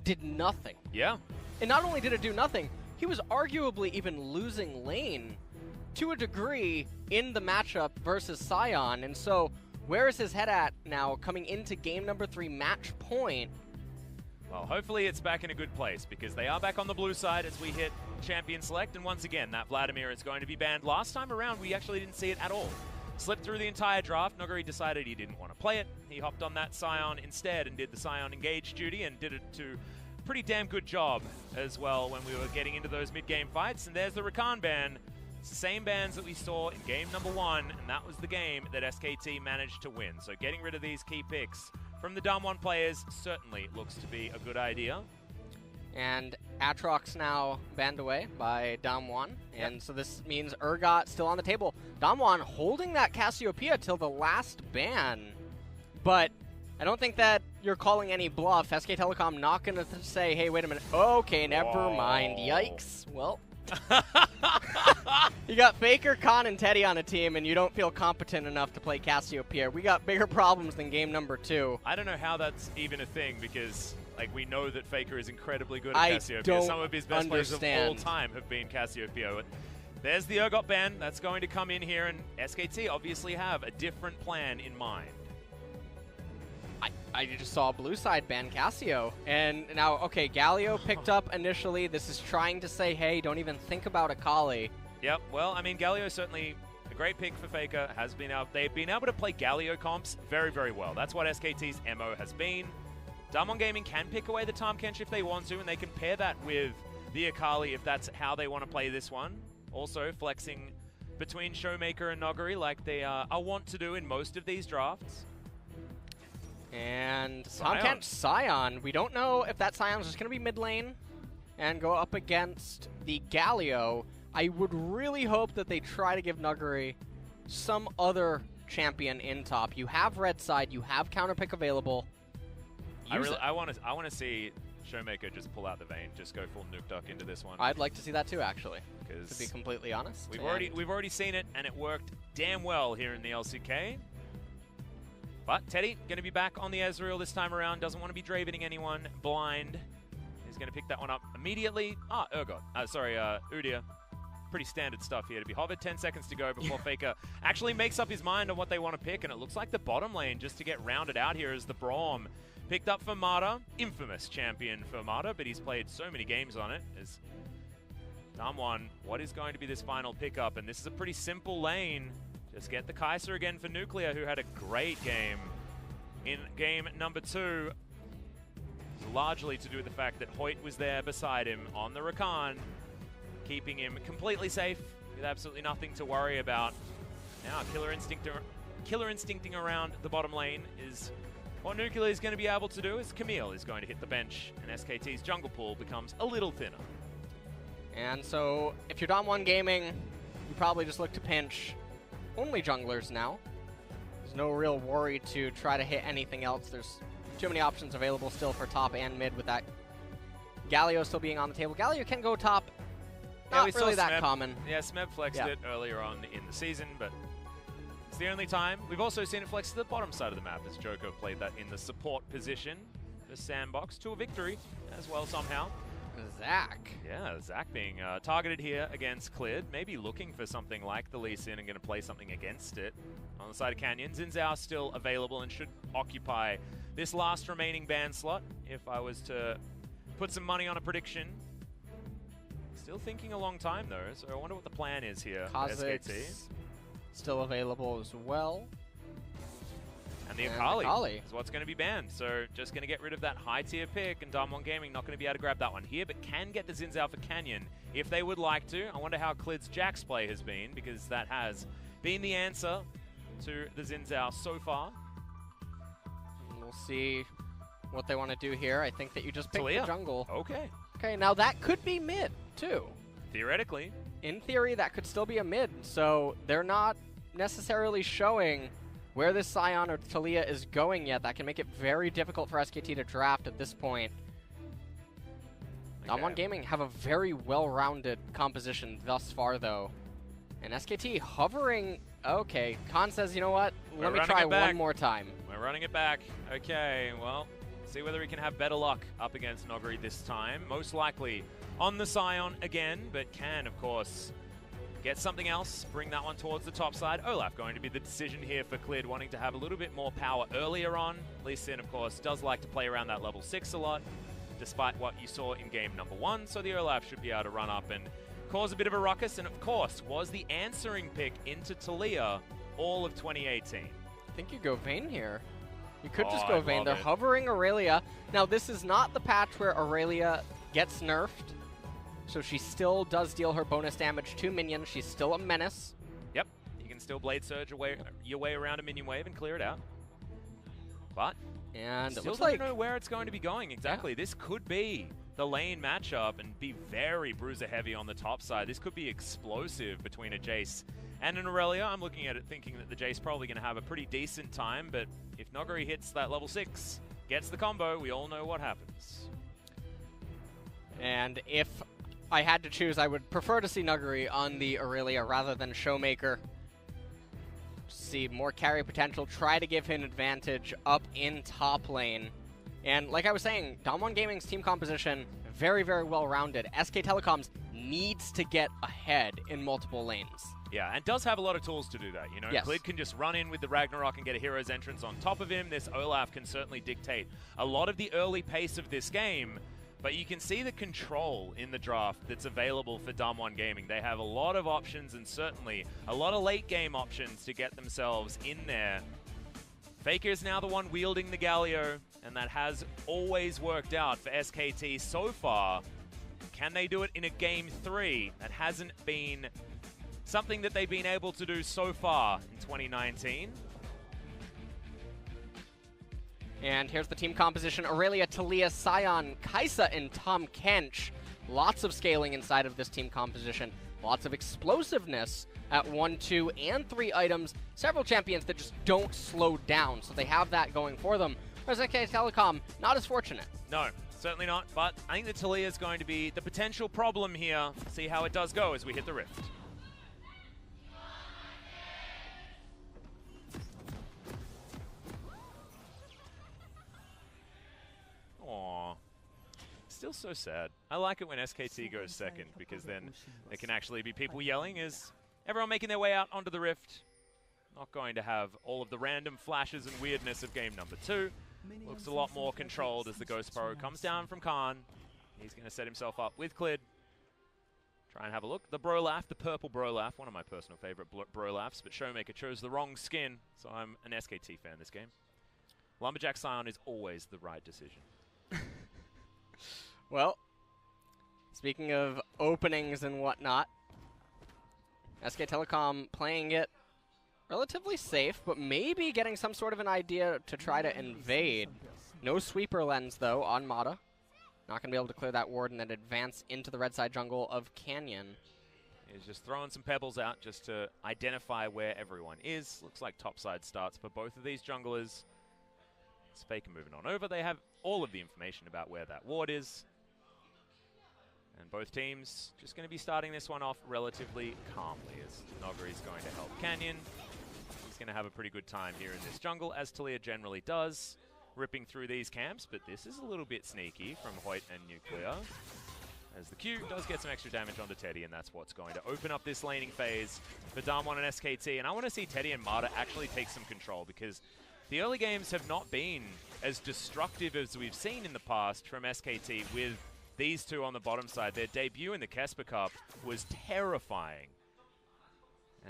did nothing. Yeah. And not only did it do nothing, he was arguably even losing lane to a degree in the matchup versus Sion. And so where is his head at now coming into game number 3 match point? Well, hopefully it's back in a good place because they are back on the blue side as we hit Champion Select. And once again, that Vladimir is going to be banned. Last time around, we actually didn't see it at all. Slipped through the entire draft. Noguri decided he didn't want to play it. He hopped on that Sion instead and did the Sion engage duty and did it to a pretty damn good job as well when we were getting into those mid-game fights. And there's the Rakan ban. It's the same bans that we saw in game number 1, and that was the game that SKT managed to win. So getting rid of these key picks from the DAMWON players certainly looks to be a good idea. And Aatrox now banned away by DAMWON, and so this means Urgot still on the table. DAMWON holding that Cassiopeia till the last ban, but I don't think that you're calling any bluff. SK Telecom not going to say, hey, wait a minute. Okay, never mind. Yikes. Well, you got Faker, Khan, and Teddy on a team, and you don't feel competent enough to play Cassiopeia. We got bigger problems than game number 2. I don't know how that's even a thing because like we know that Faker is incredibly good at Cassiopeia. Some of his best players of all time have been Cassiopeia. There's the Urgot ban that's going to come in here, and SKT obviously have a different plan in mind. I just saw blue side ban Cassio, and now, okay, Galio picked up initially. This is trying to say, hey, don't even think about Akali. Yep, well, I mean, Galio certainly a great pick for Faker. They've been able to play Galio comps very, very well. That's what SKT's MO has been. DAMWON Gaming can pick away the Tahm Kench if they want to, and they can pair that with the Akali if that's how they want to play this one. Also, flexing between Showmaker and Noguri like they are wont to do in most of these drafts. And Tahm Kench Sion. We don't know if that Sion's just going to be mid lane and go up against the Galio. I would really hope that they try to give Noguri some other champion in top. You have red side, you have counter pick available. I want to see Showmaker just pull out the vein, just go full nuke duck into this one. I'd like to see that too, actually. To be completely honest. We've already seen it, and it worked damn well here in the LCK. But Teddy going to be back on the Ezreal this time around. Doesn't want to be Dravening anyone blind. He's going to pick that one up immediately. Urgot. Udyr. Pretty standard stuff here to be hovered. 10 seconds to go before Faker actually makes up his mind on what they want to pick, and it looks like the bottom lane just to get rounded out here is the Braum. Picked up for Mata, infamous champion for Mata, but he's played so many games on it. As DAMWON, what is going to be this final pickup? And this is a pretty simple lane. Just get the Kai'Sa again for Nuclear, who had a great game in game number 2. Largely to do with the fact that Hoyt was there beside him on the Rakan, keeping him completely safe with absolutely nothing to worry about. Now, killer instincting around the bottom lane is what Nuclear is going to be able to do. Is Camille is going to hit the bench, and SKT's jungle pool becomes a little thinner. And so, if you're DAMWON Gaming, you probably just look to pinch only junglers now. There's no real worry to try to hit anything else. There's too many options available still for top and mid with that Galio still being on the table. Galio can go top. Not really that common. Yeah, Smeb flexed it earlier on in the season, but it's the only time. We've also seen it flex to the bottom side of the map as Joko played that in the support position. The sandbox to a victory as well somehow. Zach. Yeah, Zach being targeted here against Cleared. Maybe looking for something like the Lee Sin and going to play something against it. On the side of Canyon, Xin Zhao still available and should occupy this last remaining ban slot. If I was to put some money on a prediction. Still thinking a long time though, so I wonder what the plan is here for SKT. Still available as well. And the Akali is what's going to be banned. So just going to get rid of that high tier pick, and DAMWON Gaming not going to be able to grab that one here, but can get the Xin Zhao for Canyon if they would like to. I wonder how Clid's Jax play has been, because that has been the answer to the Xin Zhao so far. We'll see what they want to do here. I think that you just picked the jungle. Okay. Okay, now that could be mid, too. Theoretically. In theory, that could still be a mid, so they're not necessarily showing where this Sion or Talia is going yet. That can make it very difficult for SKT to draft at this point. DAMWON Gaming have a very well-rounded composition thus far, though. And SKT hovering. Okay, Khan says, you know what? Let me try one more time. We're running it back. Okay, well, See whether he can have better luck up against Noguri this time. Most likely on the Scion again, but can, of course, get something else, bring that one towards the top side. Olaf going to be the decision here for Clid, wanting to have a little bit more power earlier on. Lee Sin, of course, does like to play around that level 6 a lot, despite what you saw in game number 1. So the Olaf should be able to run up and cause a bit of a ruckus, and of course, was the answering pick into Talia all of 2018. I think you go Vayne here. You could just I go Vayne. love They're it. hovering Aurelia. Now, this is not the patch where Aurelia gets nerfed. So she still does deal her bonus damage to minions. She's still a menace. Yep, you can still Blade Surge your way around a minion wave and clear it out. But And it still looks don't like know where it's going to be going exactly. Yeah. This could be the lane matchup and be very bruiser heavy on the top side. This could be explosive between a Jace and an Aurelia. I'm looking at it thinking that the Jace probably going to have a pretty decent time, but if Noguri hits that level 6, gets the combo, we all know what happens. And if I had to choose, I would prefer to see Nuguri on the Aurelia rather than Showmaker. See more carry potential, try to give him advantage up in top lane. And like I was saying, DAMWON Gaming's team composition, very, very well-rounded. SK Telecom's needs to get ahead in multiple lanes. Yeah, and does have a lot of tools to do that. You know, yes. Clid can just run in with the Ragnarok and get a hero's entrance on top of him. This Olaf can certainly dictate a lot of the early pace of this game. But you can see the control in the draft that's available for DAMWON Gaming. They have a lot of options and certainly a lot of late game options to get themselves in there. Faker is now the one wielding the Galio, and that has always worked out for SKT so far. Can they do it in a game 3? That hasn't been something that they've been able to do so far in 2019. And here's the team composition: Aurelia, Talia, Scion, Kaisa, and Tom Kench. Lots of scaling inside of this team composition. Lots of explosiveness at 1, 2, and 3 items. Several champions that just don't slow down, so they have that going for them. Whereas SK Telecom, not as fortunate. No, certainly not. But I think that Talia is going to be the potential problem here. See how it does go as we hit the Rift. Aww. Still so sad. I like it when SKT goes second, because then there can actually be people yelling as everyone making their way out onto the Rift. Not going to have all of the random flashes and weirdness of game number 2. Looks a lot more controlled as the Ghost Burrow comes down from Khan. He's going to set himself up with Clid. Try and have a look. The Brolaf, the purple Brolaf, one of my personal favorite Brolafs, but Showmaker chose the wrong skin, so I'm an SKT fan this game. Lumberjack Scion is always the right decision. Well, speaking of openings and whatnot, SK Telecom playing it relatively safe, but maybe getting some sort of an idea to try to invade. No sweeper lens, though, on Mata. Not going to be able to clear that ward and then advance into the red side jungle of Canyon. He's just throwing some pebbles out just to identify where everyone is. Looks like topside starts for both of these junglers. It's Faker moving on over. They have all of the information about where that ward is. And both teams just going to be starting this one off relatively calmly as Noguri is going to help Canyon. He's going to have a pretty good time here in this jungle, as Talia generally does, ripping through these camps. But this is a little bit sneaky from Hoyt and Nuclear, as the Q does get some extra damage onto Teddy, and that's what's going to open up this laning phase for DAMWON and SKT. And I want to see Teddy and Mata actually take some control, because the early games have not been as destructive as we've seen in the past from SKT with these two on the bottom side. Their debut in the Kesper Cup was terrifying.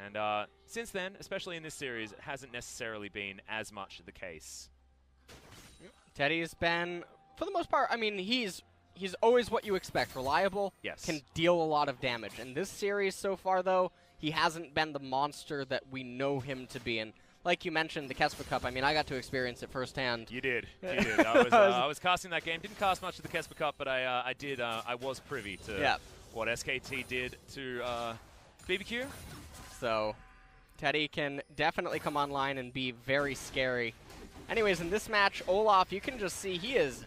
And since then, especially in this series, it hasn't necessarily been as much the case. Teddy's been, for the most part, I mean, he's always what you expect. Reliable, yes, can deal a lot of damage. In this series so far, though, he hasn't been the monster that we know him to be. And like you mentioned, the Kesper Cup, I mean, I got to experience it firsthand. You did. You did. I was casting that game. Didn't cast much of the Kesper Cup, but I did. I was privy to what SKT did to BBQ. So Teddy can definitely come online and be very scary. Anyways, in this match, Olaf, you can just see he is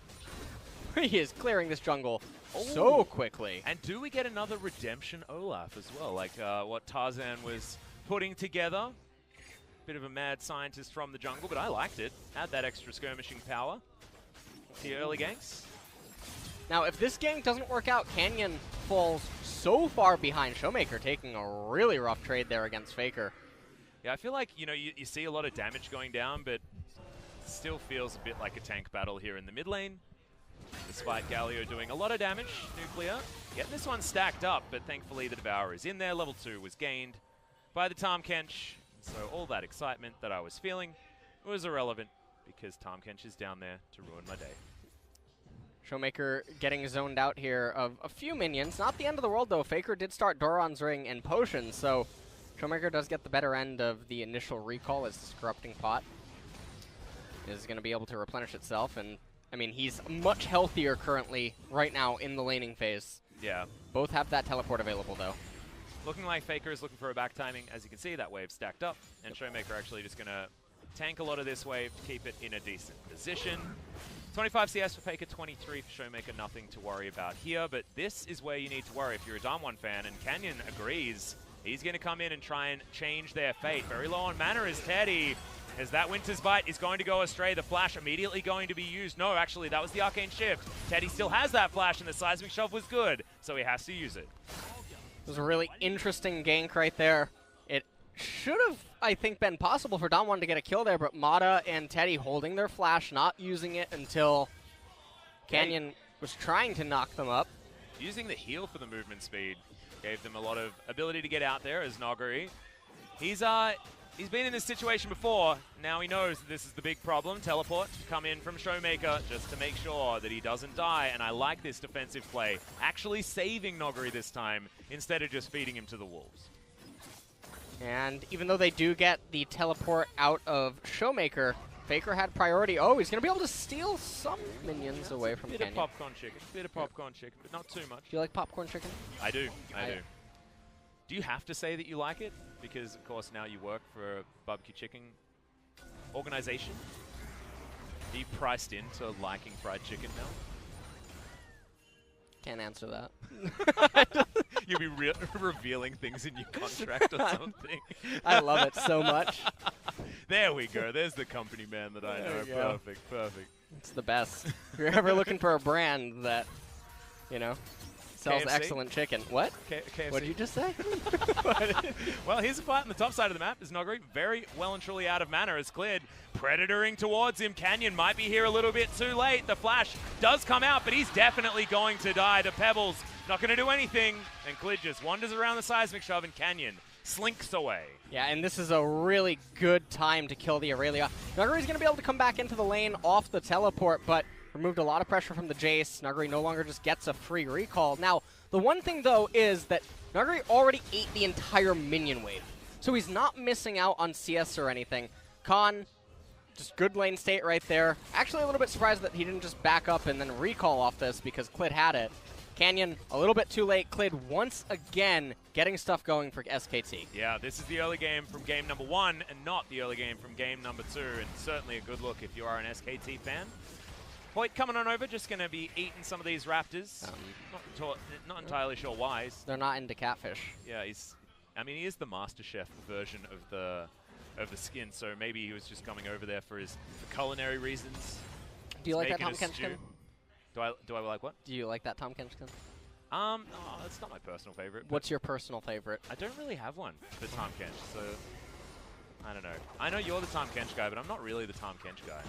clearing this jungle so quickly. And do we get another redemption Olaf as well, like what Tarzan was putting together? Bit of a mad scientist from the jungle, but I liked it. Add that extra skirmishing power. the early ganks. Now, if this gank doesn't work out, Canyon falls so far behind. Showmaker taking a really rough trade there against Faker. Yeah, I feel like, you know, you see a lot of damage going down, but it still feels a bit like a tank battle here in the mid lane. Despite Galio doing a lot of damage, Nuclear getting this one stacked up, but thankfully the Devourer is in there. Level 2 was gained by the Tahm Kench, so all that excitement that I was feeling was irrelevant because Tahm Kench is down there to ruin my day. Showmaker getting zoned out here of a few minions. Not the end of the world, though. Faker did start Doran's Ring and Potions, so Showmaker does get the better end of the initial recall as this Corrupting Pot is going to be able to replenish itself. And, I mean, he's much healthier currently right now in the laning phase. Yeah. Both have that teleport available, though. Looking like Faker is looking for a back timing. As you can see, that wave stacked up, and Showmaker actually just going to tank a lot of this wave to keep it in a decent position. 25 CS for Faker, 23 for Showmaker, nothing to worry about here, but this is where you need to worry if you're a DAMWON fan, and Canyon agrees. He's going to come in and try and change their fate. Very low on mana is Teddy, as that Winter's Bite is going to go astray. The flash immediately going to be used. No, actually, that was the Arcane Shift. Teddy still has that flash, and the Seismic Shove was good, so he has to use it. It was a really interesting gank right there. It should have, I think, been possible for DAMWON to get a kill there, but Mata and Teddy holding their flash, not using it until Canyon was trying to knock them up. Using the heal for the movement speed gave them a lot of ability to get out there as Noguri. He's been in this situation before. Now he knows that this is the big problem. Teleport to come in from Showmaker just to make sure that he doesn't die. And I like this defensive play. Actually saving Noguri this time instead of just feeding him to the wolves. And even though they do get the teleport out of Showmaker, Faker had priority. Oh, he's going to be able to steal some minions away from Canyon. Bit of popcorn chicken. Bit of popcorn chicken, but not too much. Do you like popcorn chicken? I do. I do. Do you have to say that you like it? Because, of course, now you work for a barbecue chicken organization. Are you priced into liking fried chicken now? Can't answer that. You'll be revealing things in your contract or something. I love it so much. There we go. There's the company man that I know. Perfect, perfect. It's the best. If you're ever looking for a brand that, you know, sells KFC? Excellent chicken. What? KFC. What did you just say? Well, here's a fight on the top side of the map. Is Noguri very well and truly out of mana is cleared. Predatoring towards him. Canyon might be here a little bit too late. The flash does come out, but he's definitely going to die. The Pebbles not going to do anything. And Klid just wanders around the Seismic Shove, and Canyon slinks away. Yeah, and this is a really good time to kill the Aurelia. Nuguri's going to be able to come back into the lane off the teleport, but removed a lot of pressure from the Jace. Nuguri no longer just gets a free recall. Now, the one thing, though, is that Nuguri already ate the entire minion wave. So he's not missing out on CS or anything. Khan, just good lane state right there. Actually a little bit surprised that he didn't just back up and then recall off this because Klid had it. Canyon, a little bit too late. Klid once again getting stuff going for SKT. Yeah, this is the early game from game number 1 and not the early game from game number 2, and certainly a good look if you are an SKT fan. Hoyt coming on over, just going to be eating some of these raptors. Not entirely sure why. They're not into catfish. Yeah, I mean, he is the Master Chef version of the skin, so maybe he was just coming over there for culinary reasons. Do you like that Tahm Kench skin? Do I like what? Do you like that Tahm Kench skin? Oh, it's not my personal favorite. What's your personal favorite? I don't really have one for Tahm Kench, so I don't know. I know you're the Tahm Kench guy, but I'm not really the Tahm Kench guy.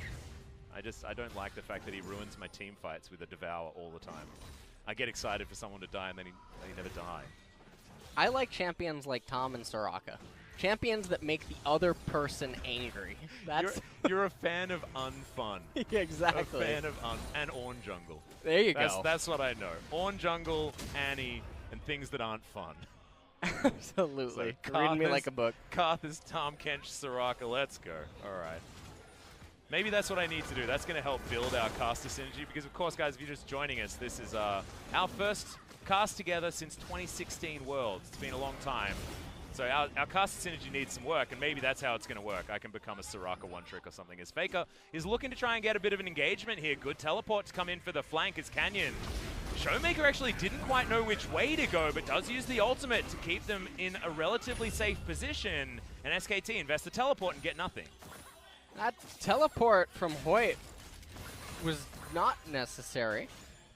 I don't like the fact that he ruins my team fights with a Devour all the time. I get excited for someone to die and then they never die. I like champions like Tahm and Soraka. Champions that make the other person angry. You're a fan of unfun. Yeah, exactly. A fan of and Ornn Jungle. There you go. That's what I know. Ornn Jungle, Annie, and things that aren't fun. Absolutely. So Reading me like a book. Karth is Tahm Kench, Soraka. Let's go. All right. Maybe that's what I need to do. That's going to help build our caster synergy because, of course, guys, if you're just joining us, this is our first cast together since 2016 Worlds. It's been a long time. So our caster synergy needs some work, and maybe that's how it's going to work. I can become a Soraka one-trick or something. As Faker is looking to try and get a bit of an engagement here. Good teleport to come in for the flank as Canyon. Showmaker actually didn't quite know which way to go, but does use the ultimate to keep them in a relatively safe position. And SKT invests the teleport and get nothing. That teleport from Hoyt was not necessary.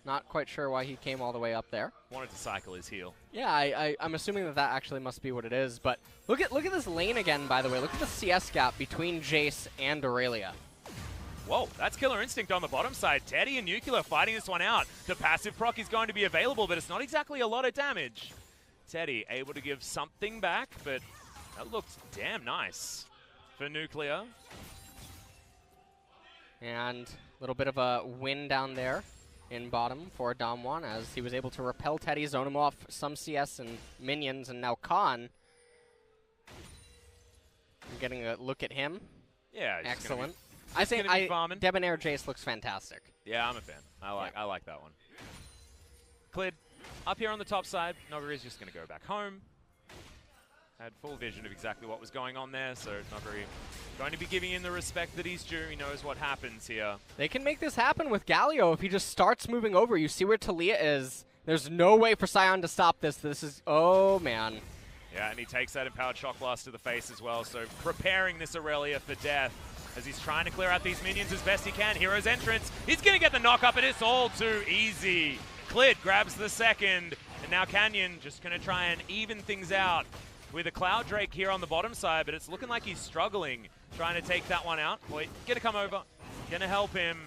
Not quite sure why he came all the way up there. Wanted to cycle his heal. Yeah, I'm assuming that actually must be what it is. But look at this lane again, by the way. Look at the CS gap between Jace and Aurelia. Whoa, that's Killer Instinct on the bottom side. Teddy and Nuclear fighting this one out. The passive proc is going to be available, but it's not exactly a lot of damage. Teddy able to give something back, but that looks damn nice for Nuclear. And a little bit of a win down there in bottom for DAMWON as he was able to repel Teddy, zone him off some CS and minions, and now Khan. I'm getting a look at him. Yeah, excellent. I think Debonair Jace looks fantastic. Yeah, I'm a fan. I like that one. Clid up here on the top side. Noguri is just going to go back home. Had full vision of exactly what was going on there, so Noguri going to be giving him the respect that he's due. He knows what happens here. They can make this happen with Galio if he just starts moving over. You see where Talia is. There's no way for Sion to stop this. This is, oh man. Yeah, and he takes that Empowered Shock Blast to the face as well, so preparing this Aurelia for death as he's trying to clear out these minions as best he can. Hero's entrance. He's going to get the knock up, and it's all too easy. Clid grabs the second, and now Canyon just going to try and even things out with a Cloud Drake here on the bottom side, but it's looking like he's struggling, trying to take that one out. Boy, gonna come over, gonna help him.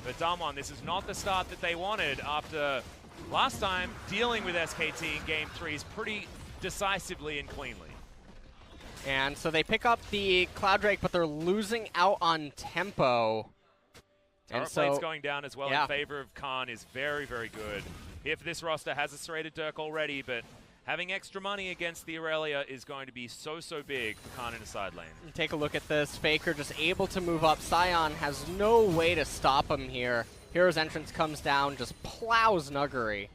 But DAMWON, this is not the start that they wanted after last time dealing with SKT in Game 3s pretty decisively and cleanly. And so they pick up the Cloud Drake, but they're losing out on tempo. Turret plate's going down as well in favor of Khan is very, very good. If this roster has a serrated Dirk already, but having extra money against the Aurelia is going to be so big for Khan in the side lane. Take a look at this. Faker just able to move up. Sion has no way to stop him here. Hero's entrance comes down, just plows Nuguri.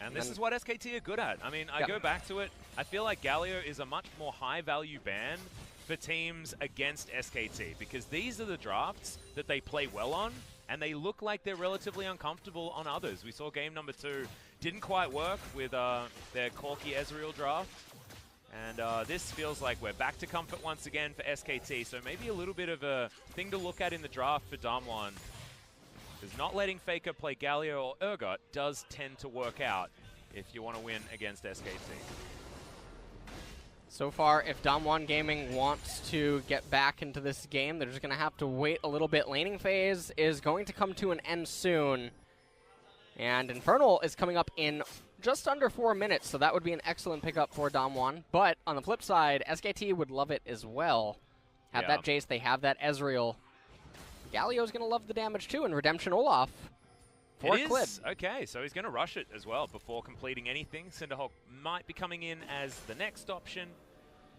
And this is what SKT are good at. I mean, I go back to it. I feel like Galio is a much more high-value ban for teams against SKT because these are the drafts that they play well on, and they look like they're relatively uncomfortable on others. We saw game number 2 didn't quite work with their Corki Ezreal draft. And this feels like we're back to comfort once again for SKT. So maybe a little bit of a thing to look at in the draft for DAMWON. Because not letting Faker play Galio or Urgot does tend to work out if you want to win against SKT. So far, if DAMWON Gaming wants to get back into this game, they're just going to have to wait a little bit. Laning phase is going to come to an end soon. And Infernal is coming up in just under 4 minutes, so that would be an excellent pickup for DAMWON. But on the flip side, SKT would love it as well. Have that Jace, they have that Ezreal. Galio's going to love the damage too, and Redemption Olaf for Clid. Okay, so he's going to rush it as well before completing anything. Cinderhawk might be coming in as the next option.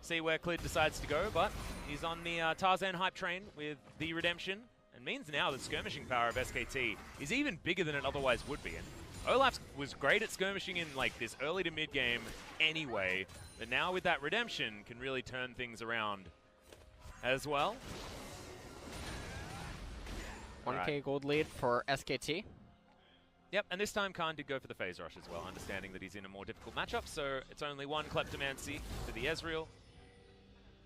See where Clid decides to go, but he's on the Tarzan hype train with the Redemption. And means now the skirmishing power of SKT is even bigger than it otherwise would be. And Olaf was great at skirmishing in like this early to mid game anyway, but now with that Redemption can really turn things around as well. 1K gold lead for SKT. Yep, and this time Khan did go for the phase rush as well, understanding that he's in a more difficult matchup, so it's only one Kleptomancy for the Ezreal.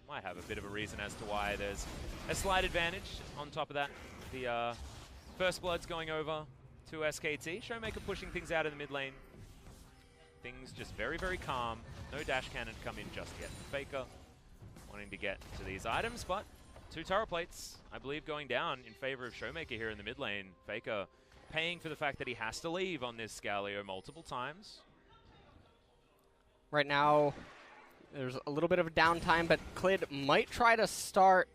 Might have a bit of a reason as to why there's a slight advantage. On top of that, the First Blood's going over to SKT. Showmaker pushing things out in the mid lane. Things just very, very calm. No dash cannon to come in just yet. Faker wanting to get to these items, but 2 turret plates, I believe, going down in favor of Showmaker here in the mid lane. Faker paying for the fact that he has to leave on this Galio multiple times. Right now, there's a little bit of a downtime, but Clid might try to start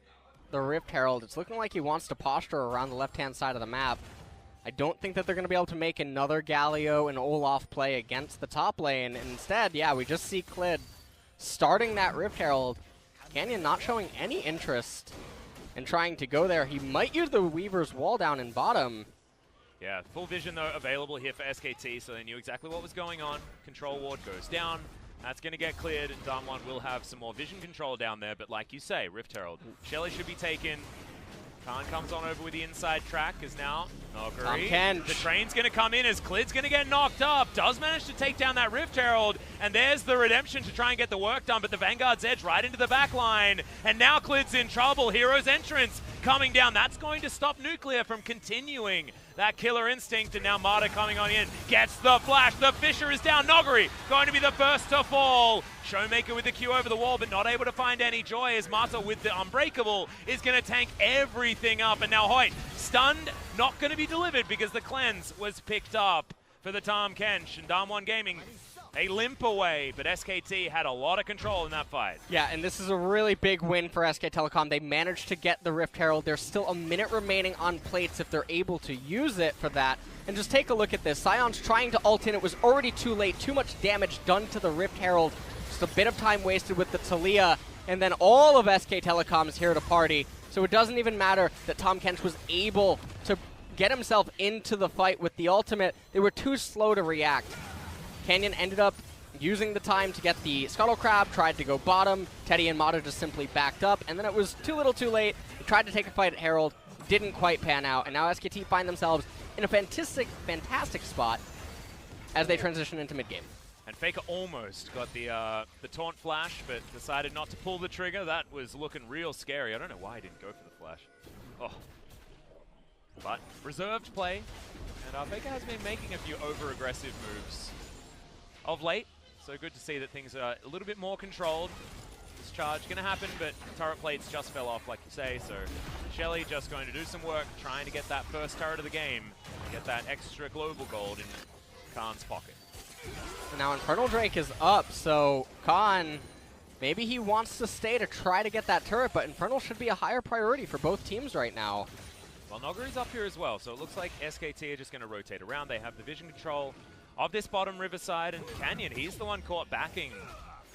the Rift Herald. It's looking like he wants to posture around the left-hand side of the map. I don't think that they're going to be able to make another Galio and Olaf play against the top lane. And instead, yeah, we just see Clid starting that Rift Herald. Canyon not showing any interest in trying to go there. He might use the Weaver's wall down in bottom. Yeah, full vision, though, available here for SKT, so they knew exactly what was going on. Control ward goes down. That's going to get cleared, and DAMWON will have some more vision control down there, but like you say, Rift Herald. Shelly should be taken. Khan comes on over with the inside track, as now Noguri, the train's going to come in as Klid's going to get knocked up. Does manage to take down that Rift Herald, and there's the redemption to try and get the work done, but the Vanguard's edge right into the back line, and now Klid's in trouble. Hero's entrance coming down. That's going to stop Nuclear from continuing that killer instinct, and now Mata coming on in. Gets the flash. The Fisher is down. Noguri going to be the first to fall. Showmaker with the Q over the wall, but not able to find any joy as Mata with the Unbreakable is going to tank everything up. And now Hoyt, stunned, not going to be delivered because the cleanse was picked up for the Tahm Kench. And DAMWON Gaming, a limp away, but SKT had a lot of control in that fight. Yeah, and this is a really big win for SK Telecom. They managed to get the Rift Herald. There's still a minute remaining on plates if they're able to use it for that. And just take a look at this. Sion's trying to ult in. It was already too late. Too much damage done to the Rift Herald. Just a bit of time wasted with the Talia. And then all of SK Telecom is here to party. So it doesn't even matter that Tahm Kench was able to get himself into the fight with the ultimate. They were too slow to react. Canyon ended up using the time to get the Scuttle Crab, tried to go bottom. Teddy and Mata just simply backed up, and then it was too little too late. They tried to take a fight at Herald, didn't quite pan out, and now SKT find themselves in a fantastic spot as they transition into mid-game. And Faker almost got the taunt flash, but decided not to pull the trigger. That was looking real scary. I don't know why he didn't go for the flash. Oh. But reserved play, and Faker has been making a few over-aggressive moves of late, so good to see that things are a little bit more controlled. This charge going to happen, but turret plates just fell off, like you say, so Shelly just going to do some work, trying to get that first turret of the game, get that extra global gold in Khan's pocket. And now Infernal Drake is up, so Khan, maybe he wants to stay to try to get that turret, but Infernal should be a higher priority for both teams right now. Well, Noguri's up here as well, so it looks like SKT are just going to rotate around. They have the vision control of this bottom riverside, and Canyon, he's the one caught backing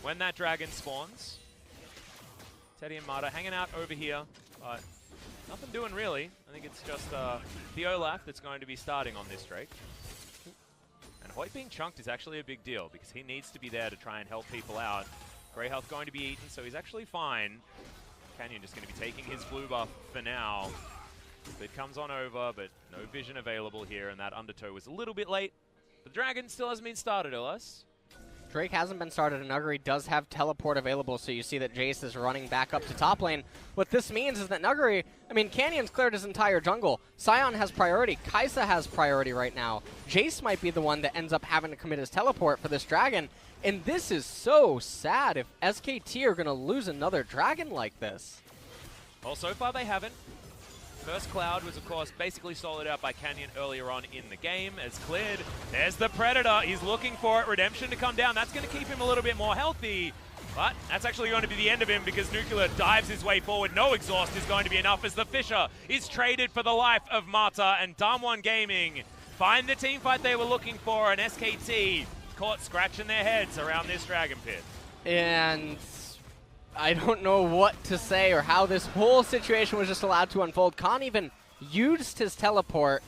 when that dragon spawns. Teddy and Mata hanging out over here, but nothing doing really. I think it's just the Olaf that's going to be starting on this Drake. And Hoyt being chunked is actually a big deal because he needs to be there to try and help people out. Grey health going to be eaten, so he's actually fine. Canyon just going to be taking his blue buff for now. It comes on over, but no vision available here, and that undertow was a little bit late. The dragon still hasn't been started, Illas. Drake hasn't been started, and Nuguri does have teleport available, so you see that Jace is running back up to top lane. What this means is that Nuguri, I mean, Canyon's cleared his entire jungle. Sion has priority. Kaisa has priority right now. Jace might be the one that ends up having to commit his teleport for this dragon, and this is so sad if SKT are going to lose another dragon like this. Well, so far they haven't. First Cloud was, of course, basically soloed out by Canyon earlier on in the game as cleared. There's the Predator. He's looking for it. Redemption to come down. That's going to keep him a little bit more healthy. But that's actually going to be the end of him because Nuclear dives his way forward. No exhaust is going to be enough as the Fisher is traded for the life of Mata, and DAMWON Gaming find the team fight they were looking for, and SKT caught scratching their heads around this Dragon Pit. And I don't know what to say or how this whole situation was just allowed to unfold. Khan even used his teleport,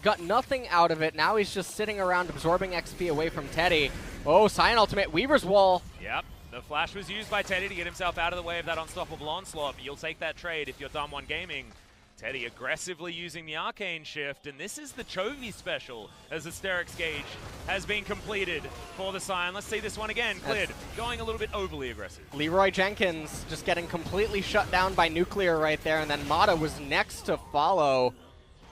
got nothing out of it. Now he's just sitting around absorbing XP away from Teddy. Oh, Sion ultimate, Weaver's Wall. Yep, the flash was used by Teddy to get himself out of the way of that unstoppable onslaught. You'll take that trade if you're DAMWON Gaming. Teddy aggressively using the Arcane Shift, and this is the Chovy special as the Sterix Gauge has been completed for the Sion. Let's see this one again. Cleared, going a little bit overly aggressive. Leroy Jenkins just getting completely shut down by Nuclear right there, and then Mata was next to follow.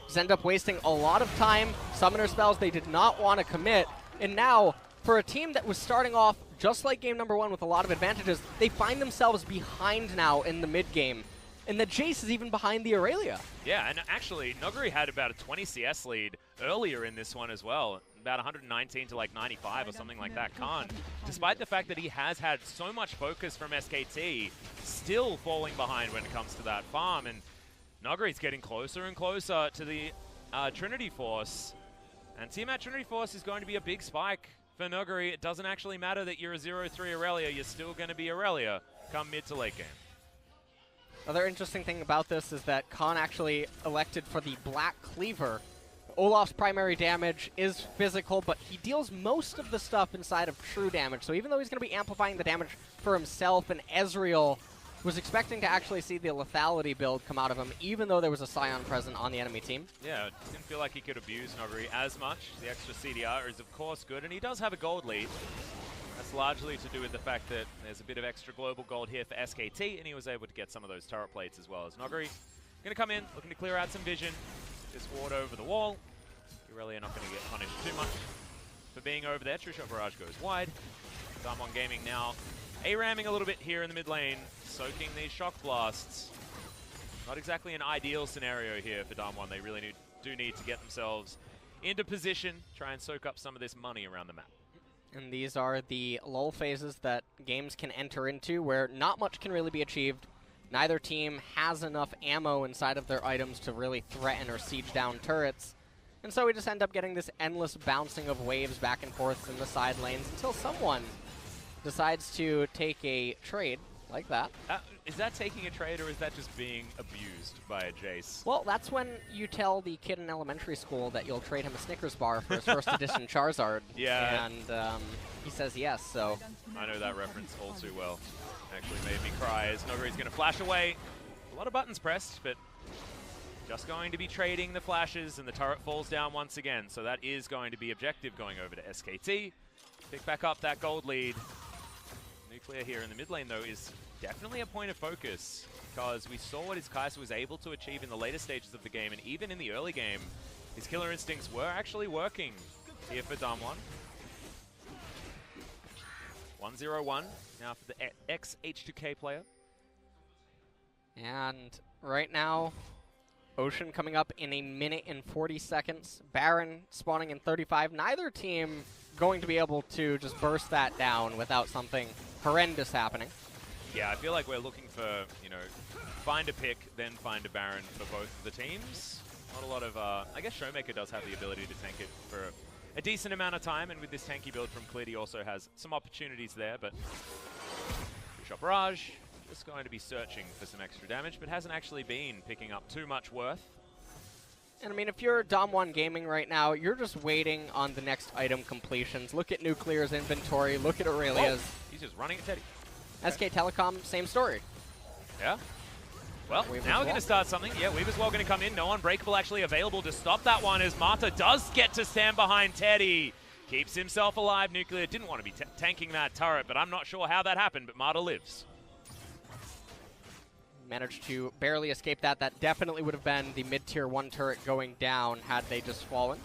Just end up wasting a lot of time. Summoner spells they did not want to commit, and now for a team that was starting off just like game number one with a lot of advantages, they find themselves behind now in the mid game. And the Jace is even behind the Aurelia. Yeah, and actually, Noguri had about a 20 CS lead earlier in this one as well. About 119 to like 95 or something like that. Khan, despite the fact that he has had so much focus from SKT, still falling behind when it comes to that farm. And Noguri's getting closer and closer to the Trinity Force. And Team at Trinity Force is going to be a big spike for Noguri. It doesn't actually matter that you're a 0-3 Aurelia. You're still going to be Aurelia come mid to late game. Another interesting thing about this is that Khan actually elected for the Black Cleaver. Olaf's primary damage is physical, but he deals most of the stuff inside of true damage. So even though he's going to be amplifying the damage for himself and Ezreal, was expecting to actually see the lethality build come out of him, even though there was a Scion present on the enemy team. Yeah, it didn't feel like he could abuse Noguri as much. The extra CDR is, of course, good, and he does have a gold lead. That's largely to do with the fact that there's a bit of extra global gold here for SKT, and he was able to get some of those turret plates as well. As Noguri going to come in, looking to clear out some vision. This ward over the wall. You really are not going to get punished too much for being over there. True Shot Barrage goes wide. DWG Gaming now A-ramming a little bit here in the mid lane, soaking these shock blasts. Not exactly an ideal scenario here for DWG. They really do need to get themselves into position, try and soak up some of this money around the map. And these are the lull phases that games can enter into where not much can really be achieved. Neither team has enough ammo inside of their items to really threaten or siege down turrets. And so we just end up getting this endless bouncing of waves back and forth in the side lanes until someone decides to take a trade like that. Is that taking a trade, or is that just being abused by a Jace? Well, that's when you tell the kid in elementary school that you'll trade him a Snickers bar for his first edition Charizard. Yeah. And he says yes, so. I know that reference all too well. Actually made me cry as Noguri's going to flash away. A lot of buttons pressed, but just going to be trading the flashes, and the turret falls down once again. So that is going to be objective going over to SKT. Pick back up that gold lead. Nuclear here in the mid lane, though, is definitely a point of focus, because we saw what his Kai'Sa was able to achieve in the later stages of the game, and even in the early game, his killer instincts were actually working here for DWG. 1-0-1 now for the ex-H2K player. And right now, Ocean coming up in 1 minute and 40 seconds. Baron spawning in 35. Neither team going to be able to just burst that down without something horrendous happening. Yeah, I feel like we're looking for, you know, find a pick, then find a Baron for both of the teams. Not a lot of, I guess Showmaker does have the ability to tank it for a decent amount of time, and with this tanky build from Clit, he also has some opportunities there, but Shot Barrage just going to be searching for some extra damage, but hasn't actually been picking up too much worth. And I mean, if you're DWG Gaming right now, you're just waiting on the next item completions. Look at Nuclear's inventory, look at Aurelia's. Oh, he's just running at Teddy. SK Telecom, same story. Yeah. Well, now we're going to start something. Yeah, Weaver's Wall going to come in. No Unbreakable actually available to stop that one, as Mata does get to stand behind Teddy. Keeps himself alive. Nuclear didn't want to be tanking that turret, but I'm not sure how that happened, but Mata lives. Managed to barely escape that. That definitely would have been the mid-tier 1 turret going down had they just fallen.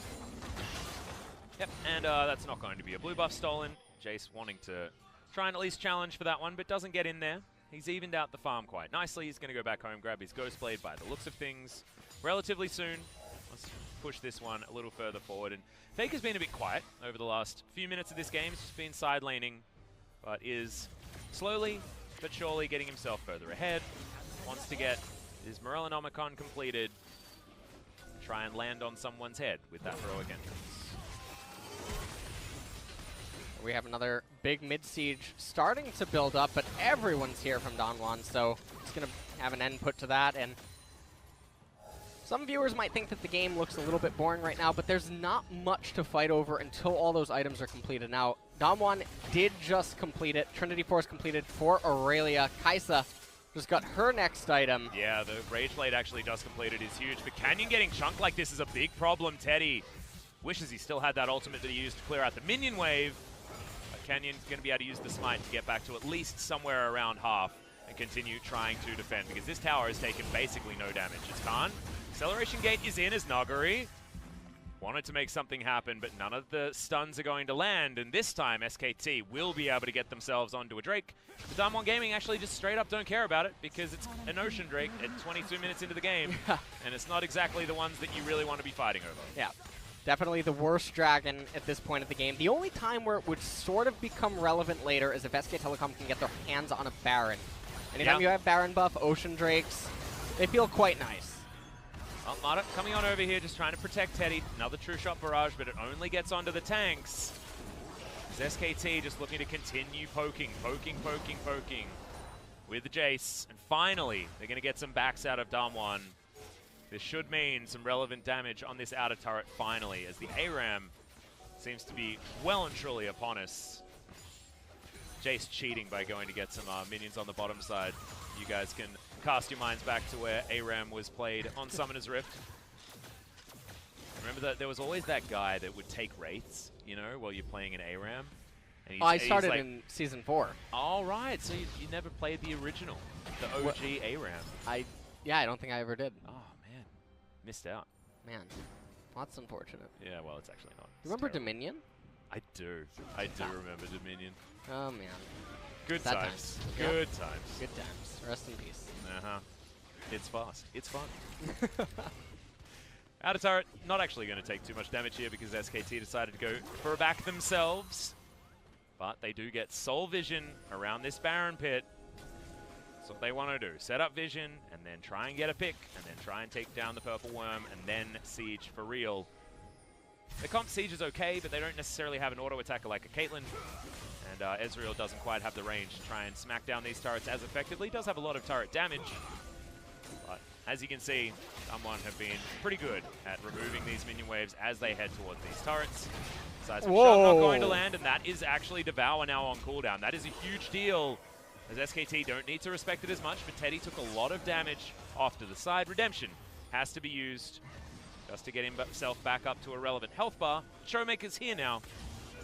Yep, and that's not going to be a blue buff stolen. Jace wanting to try and at least challenge for that one, but doesn't get in there. He's evened out the farm quite nicely. He's going to go back home, grab his Ghost Blade by the looks of things relatively soon. Let's push this one a little further forward. And Faker's been a bit quiet over the last few minutes of this game. He's just been side laning, but is slowly but surely getting himself further ahead. Wants to get his Morellonomicon completed. Try and land on someone's head with that heroic entrance. We have another big mid-siege starting to build up, but everyone's here from DWG, so it's going to have an end put to that. And some viewers might think that the game looks a little bit boring right now, but there's not much to fight over until all those items are completed. Now, DWG did just complete it. Trinity Force completed for Aurelia. Kai'Sa just got her next item. Yeah, the Rage Blade actually just completed is huge, but Canyon getting chunked like this is a big problem. Teddy wishes he still had that ultimate that he used to clear out the minion wave. Canyon's going to be able to use the smite to get back to at least somewhere around half and continue trying to defend, because this tower has taken basically no damage. It's Khan. Acceleration Gate is in as Noguri wanted to make something happen, but none of the stuns are going to land, and this time SKT will be able to get themselves onto a Drake. The DWG Gaming actually just straight up don't care about it, because it's an Ocean Drake at 22 minutes into the game, and it's not exactly the ones that you really want to be fighting over. Yeah. Definitely the worst dragon at this point of the game. The only time where it would sort of become relevant later is if SK Telecom can get their hands on a Baron. Anytime you have Baron buff, Ocean Drakes, they feel quite nice. Well, Mata coming on over here, just trying to protect Teddy. Another True Shot Barrage, but it only gets onto the tanks. As SKT just looking to continue poking with the Jace. And finally, they're going to get some backs out of DWG. This should mean some relevant damage on this outer turret finally, as the ARAM seems to be well and truly upon us. Jace cheating by going to get some minions on the bottom side, you guys can cast your minds back to where ARAM was played on Summoner's Rift. Remember that there was always that guy that would take Wraiths, you know, while you're playing an ARAM. And I started like, in Season 4. All right, so you never played the original, the OG ARAM. Yeah, I don't think I ever did. Oh, man. Missed out. Man, that's unfortunate. Yeah, well, it's actually not. You remember Dominion? I do. I do remember Dominion. Oh, man. Good times. Good times. Good times. Rest in peace. Uh-huh. It's fast. It's fun. Out of turret, not actually going to take too much damage here because SKT decided to go for a back themselves. But they do get soul vision around this Baron pit. That's what they want to do. Set up vision, and then try and get a pick, and then try and take down the purple worm, and then siege for real. The comp siege is okay, but they don't necessarily have an auto attacker like a Caitlyn. And Ezreal doesn't quite have the range to try and smack down these turrets as effectively. Does have a lot of turret damage. But as you can see, DWG have been pretty good at removing these minion waves as they head towards these turrets. Shot not going to land, and that is actually Devour now on cooldown. That is a huge deal, as SKT don't need to respect it as much, but Teddy took a lot of damage off to the side. Redemption has to be used just to get himself back up to a relevant health bar. Showmaker's here now,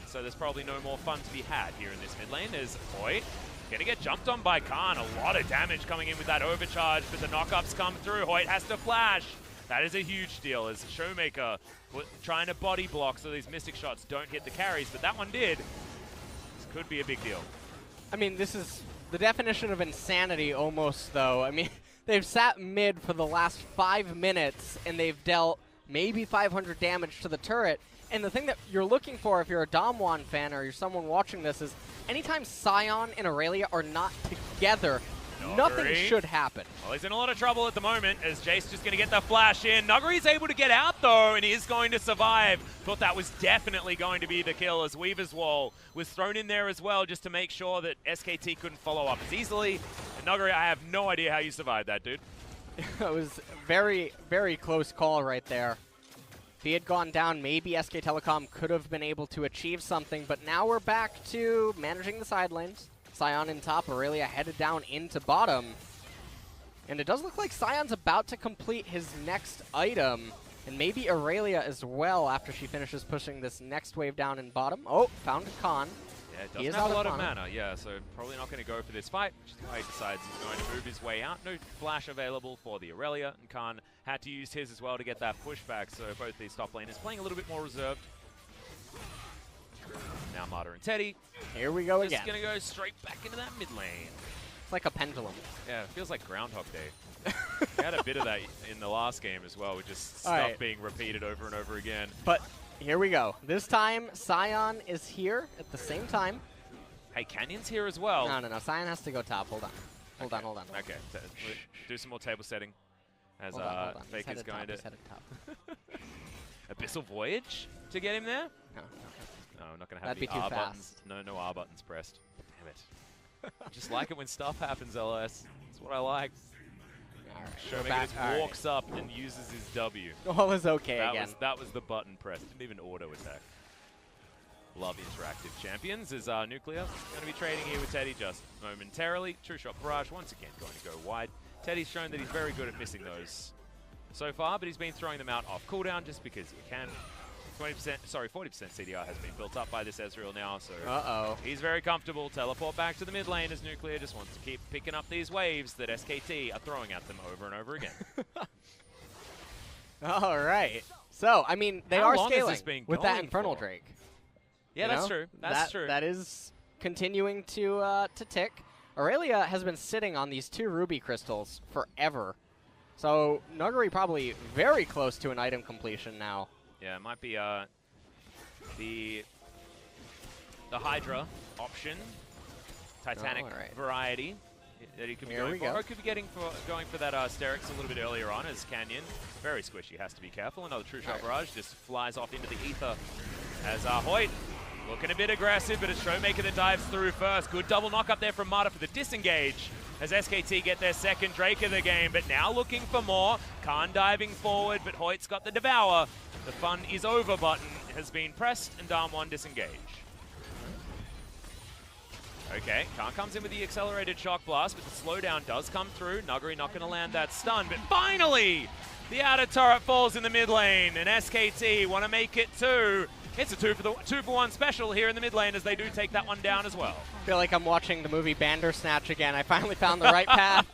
so there's probably no more fun to be had here in this mid lane. There's Hoyt gonna get jumped on by Khan. A lot of damage coming in with that overcharge, but the knockups come through. Hoyt has to flash. That is a huge deal as Showmaker trying to body block so these Mystic shots don't hit the carries, but that one did. This could be a big deal. I mean, this is the definition of insanity almost, though. I mean, they've sat mid for the last 5 minutes, and they've dealt maybe 500 damage to the turret. And the thing that you're looking for if you're a DAMWON fan or you're someone watching this is anytime Sion and Aurelia are not together, nothing should happen. Well, he's in a lot of trouble at the moment as Jace just going to get the flash in. Nuggery's able to get out, though, and he is going to survive. Thought that was definitely going to be the kill as Weaver's Wall was thrown in there as well just to make sure that SKT couldn't follow up as easily. And Nuggery, I have no idea how you survived that, dude. It was very, very close call right there. If he had gone down, maybe SK Telecom could have been able to achieve something, but now we're back to managing the side lanes. Sion in top, Aurelia headed down into bottom. And it does look like Sion's about to complete his next item, and maybe Aurelia as well after she finishes pushing this next wave down in bottom. Oh, found Khan. Yeah, it doesn't have a lot of mana, yeah, so probably not going to go for this fight, which is why he decides he's going to move his way out. No flash available for the Aurelia, and Khan had to use his as well to get that pushback, so both these top laners playing a little bit more reserved. Now Marta and Teddy. Here we go again. Just going to go straight back into that mid lane. It's like a pendulum. Yeah, it feels like Groundhog Day. We had a bit of that in the last game as well, with just stuff being repeated over and over again. But here we go. This time, Sion is here at the same time. Hey, Canyon's here as well. No. Sion has to go top. Hold on. Hold on. Okay, do some more table setting. As hold on. Fake is going to... top. Abyssal Voyage to get him there? No. No, I'm not going to have That'd the be too R fast. buttons. No R buttons pressed. Damn it. I just like it when stuff happens, LS. That's what I like. Showmaker just walks up and uses his W. All is okay again. That was the button press. Didn't even auto attack. Love interactive champions. Is Nuclear going to be trading here with Teddy just momentarily. True Shot Barrage once again going to go wide. Teddy's shown that he's very good at missing those so far, but he's been throwing them out off cooldown just because he can. 40% CDR has been built up by this Ezreal now, so he's very comfortable. Teleport back to the mid lane as Nuclear just wants to keep picking up these waves that SKT are throwing at them over and over again. All right. So, I mean, they are scaling with that Infernal Drake. Yeah, that's true. That's true. That is continuing to tick. Aurelia has been sitting on these 2 ruby crystals forever. So, Nuggery probably very close to an item completion now. Yeah, it might be the Hydra option, Titanic variety that he could be going for. Or could be going for that Sterix a little bit earlier on as Canyon. Very squishy, has to be careful. Another True Shot Barrage just flies off into the ether as Hoyt looking a bit aggressive, but it's Showmaker that dives through first. Good double knock up there from Marta for the disengage as SKT get their second Drake of the game, but now looking for more. Khan diving forward, but Hoyt's got the Devour. The fun is over button has been pressed and DWG disengage. Okay, Khan comes in with the accelerated shock blast, but the slowdown does come through. Nuguri not going to land that stun, but finally, the outer turret falls in the mid lane, and SKT want to make it 2. It's a 2-for-1 special here in the mid lane as they do take that one down as well. I feel like I'm watching the movie Bandersnatch again. I finally found the right path.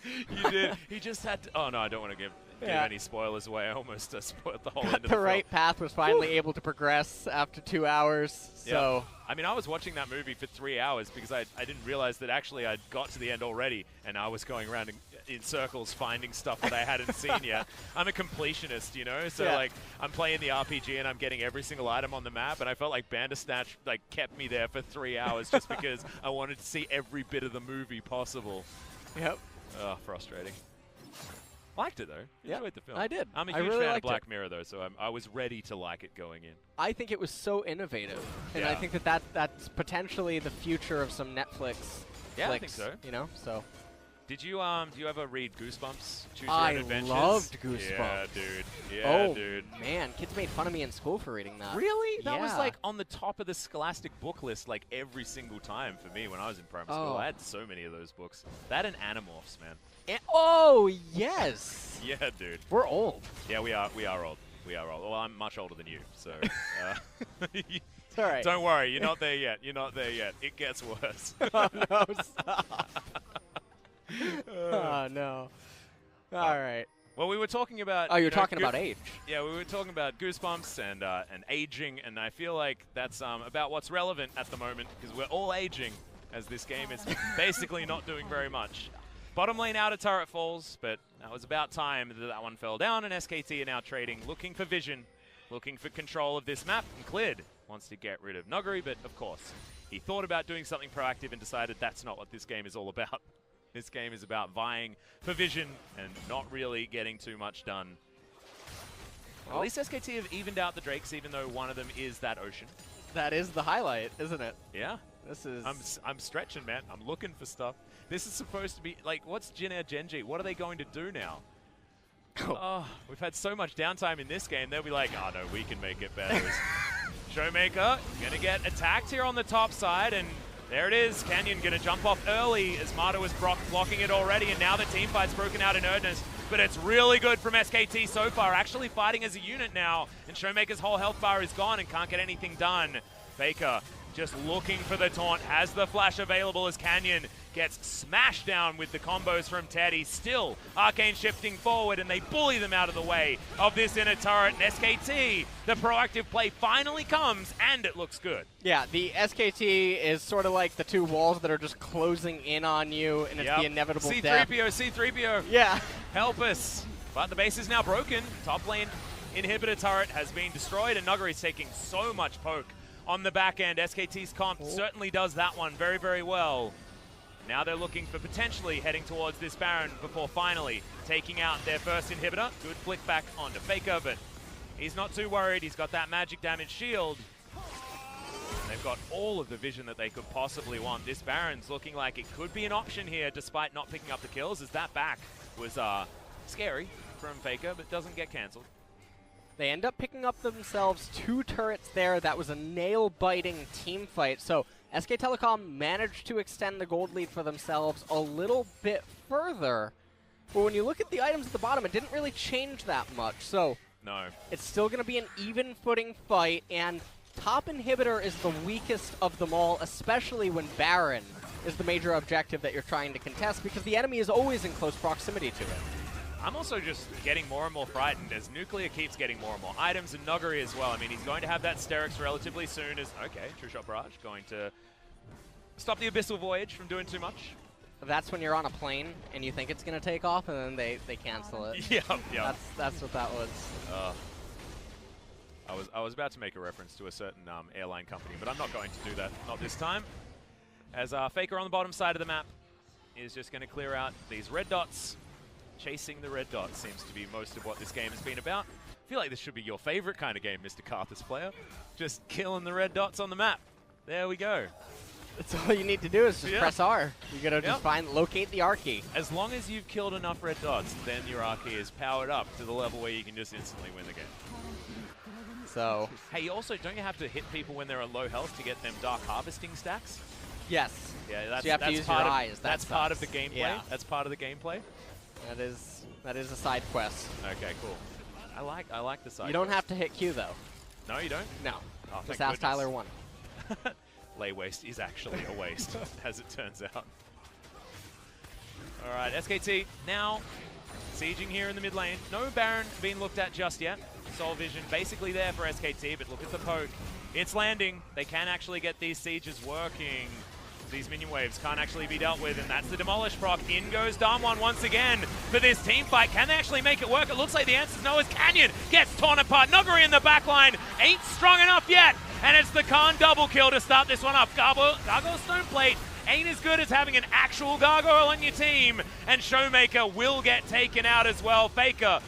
You did. He just had to, oh no, I don't want to give any spoilers away. I almost spoiled the whole end of the The film. right path, was finally able to progress after 2 hours. So I mean, I was watching that movie for 3 hours because I didn't realize that actually I'd got to the end already, and I was going around in circles finding stuff that I hadn't seen yet. I'm a completionist, you know, so like I'm playing the RPG and I'm getting every single item on the map, and I felt like Bandersnatch like kept me there for 3 hours just because I wanted to see every bit of the movie possible. Yep. Oh, frustrating. Liked it though. Enjoyed the film. I did. I'm a I huge really fan of liked Black Mirror though, so I was ready to like it going in. I think it was so innovative, and I think that's potentially the future of some Netflix. Yeah, flicks, I think so. You know, so. Did you do you ever read Goosebumps? Choose Your I Own Adventures? loved Goosebumps. Yeah, dude. Yeah, dude. Man, kids made fun of me in school for reading that. Really? That was Yeah. like on the top of the Scholastic book list like every single time for me when I was in primary school. I had so many of those books. That and Animorphs, man. Oh, yes. Yeah, dude. We're old. Yeah, we are old. We are old. Well, I'm much older than you, so It's all right. don't worry, you're not there yet. You're not there yet. It gets worse. Oh, no, stop. Oh, no. All right. Well, we were talking about... Oh, you're talking about age. Yeah, we were talking about Goosebumps and aging, and I feel like that's about what's relevant at the moment, because we're all aging, as this game is basically not doing very much. Bottom lane outer turret falls, but that was about time that one fell down, and SKT are now trading, looking for vision, looking for control of this map, and Clid wants to get rid of Nuguri, but of course, he thought about doing something proactive and decided that's not what this game is all about. This game is about vying for vision and not really getting too much done. Well, at least SKT have evened out the Drakes, even though one of them is that Ocean. That is the highlight, isn't it? Yeah. This is... I'm stretching, man. I'm looking for stuff. This is supposed to be, like, what's Jin Air Genji? What are they going to do now? Oh, we've had so much downtime in this game. They'll be like, oh, no, we can make it better. Showmaker going to get attacked here on the top side, and there it is. Canyon going to jump off early as Marta was blocking it already, and now the team fight's broken out in earnest. But it's really good from SKT so far, actually fighting as a unit now, and Showmaker's whole health bar is gone and can't get anything done. Faker just looking for the taunt, has the flash available as Canyon gets smashed down with the combos from Teddy. Still, Arcane shifting forward, and they bully them out of the way of this inner turret. And SKT, the proactive play finally comes, and it looks good. Yeah, the SKT is sort of like the two walls that are just closing in on you, and it's the inevitable death. C3PO. Yeah. Help us. But the base is now broken. Top lane inhibitor turret has been destroyed, and Nuguri's taking so much poke on the back end. SKT's comp certainly does that one very, very well. Now they're looking for potentially heading towards this Baron before finally taking out their first inhibitor. Good flick back onto Faker, but he's not too worried. He's got that magic damage shield. They've got all of the vision that they could possibly want. This Baron's looking like it could be an option here despite not picking up the kills, as that back was scary from Faker, but doesn't get cancelled. They end up picking up themselves 2 turrets there. That was a nail-biting team fight. So SK Telecom managed to extend the gold lead for themselves a little bit further. But when you look at the items at the bottom, it didn't really change that much. So no, it's still going to be an even footing fight. And top inhibitor is the weakest of them all, especially when Baron is the major objective that you're trying to contest, because the enemy is always in close proximity to it. I'm also just getting more and more frightened as Nuclear keeps getting more and more items, and Nuguri as well. I mean, he's going to have that Sterix relatively soon as, okay, True Shot Barrage going to stop the Abyssal Voyage from doing too much. That's when you're on a plane and you think it's going to take off, and then they cancel it. Yeah. That's what that was. I was about to make a reference to a certain airline company, but I'm not going to do that. Not this time. As Faker on the bottom side of the map is just going to clear out these red dots. Chasing the red dots seems to be most of what this game has been about. I feel like this should be your favorite kind of game, Mr. Carthus player. Just killing the red dots on the map. There we go. That's all you need to do is just press R. You gotta just locate the R key. As long as you've killed enough red dots, then your R key is powered up to the level where you can just instantly win the game. So. Hey, also, don't you have to hit people when they're at low health to get them dark harvesting stacks? Yes. Yeah, that's, so you have to use your eyes. That's part of the gameplay. Yeah. That's part of the gameplay. That is a side quest. Okay, cool. I like the side. You don't quest. have to hit Q though. No, you don't. No. Oh, Just thank ask Tyler 1. Lay waste is actually a waste, as it turns out. All right, SKT now sieging here in the mid lane. No Baron being looked at just yet. Soul Vision basically there for SKT, but look at the poke. It's landing. They can actually get these sieges working. These minion waves can't actually be dealt with, and that's the Demolish proc. In goes DAMWON once again for this team fight. Can they actually make it work? It looks like the answer is no, as Canyon gets torn apart. Nuguri in the back line ain't strong enough yet, and it's the Khan double kill to start this one up. Gargoyle Stone Plate ain't as good as having an actual Gargoyle on your team, and Showmaker will get taken out as well. Faker,